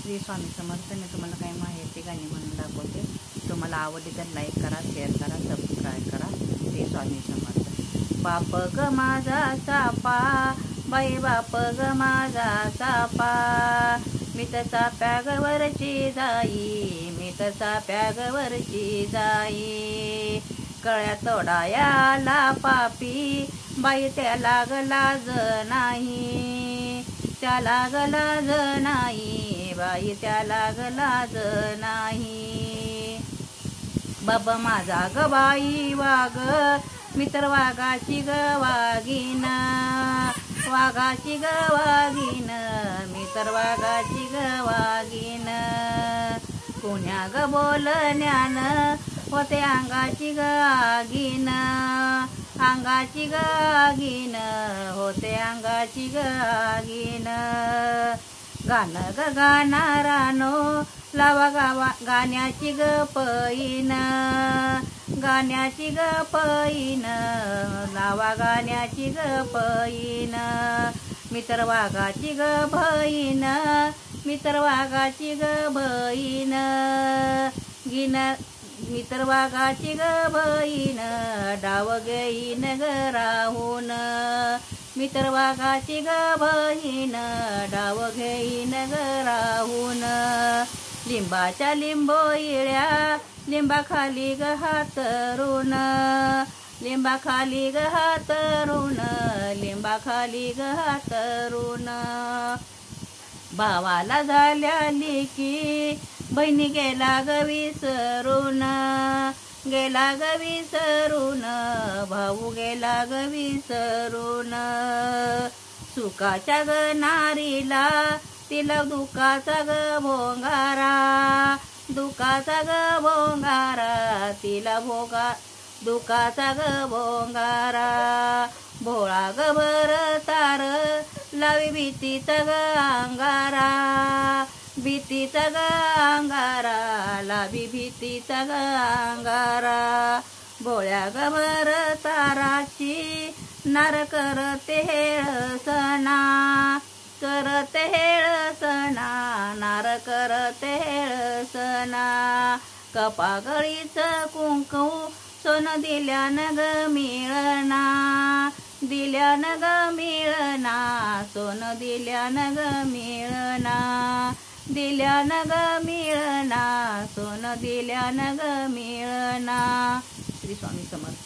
श्री स्वामी समर्थ. मी तुम्हाला काही माहिती गाणी म्हणून दाखवते. तुम्हाला आवडली तर लाईक करा, शेअर करा, सबस्क्राईब करा. श्री स्वामी समर्थ. बाप ग माझा सापा, बाई बाप ग माझा सापा, मी तसा प्यागवरची जाई, मी तसा प्यागवरची जाई. कळ्या तोडायाला पापी, बाई त्याला गलाज नाही, त्याला गलाज नाही, बाई त्याला गलाज नाही. बाप माझा ग बाई वाघ, मी तर वाघाची ग वाघीन, वाघाची ग वाघीन, मी तर वाघाची ग वाघीन. कुण्या ग बोलण्यान होते अंगाची ग आगीन, अंगाची ग आगीन, होते अंगाची ग आगीन. गाणं ग गाणारानो लावा गावा गाण्याची ग पैन, गाण्याची ग पैन, लावा गाण्याची ग पैन. मी तर वाघाची ग बहीण, मी तर वाघाची ग बहीण, गिन मी तर वाघाची ग बहीण, डाव घेईन ग राहून, मी तर वाघाची ग बहीण, डाव घेईन ग राहून. लिंबाच्या लिंबोळ्या, लिंबाखाली ग हातरून, लिंबाखाली ग हातरून, लिंबाखाली ग हातरून. भावाला झाल्या लेकी, बहिणी गेला ग विसरून, गेला ग विसरून, भाऊ गेला ग विसरून. सुखाच्या ग नारीला, तिला दुखाचा ग भोंगारा, दुखाचा ग भोंगारा, तिला दुखाचा ग भोंगारा. भोळा ग बर तार, लावी भीतीचा ग अंगारा, भीतीचा ग अंगारा, लावी भीतीचा ग अंगारा. भोळ्या ग बर ताराची, नार करते हेळसना, करते हेळसना, नार करते हेळसना. कपागळीच कुंकू, सोन दिल्यान ग मिळना, दिल्यान ग मिळना, सोन दिल्यान ग मिळना, दिल्यान ग मिळना, सोन दिल्यान ग मिळना. श्री स्वामी समर्थ.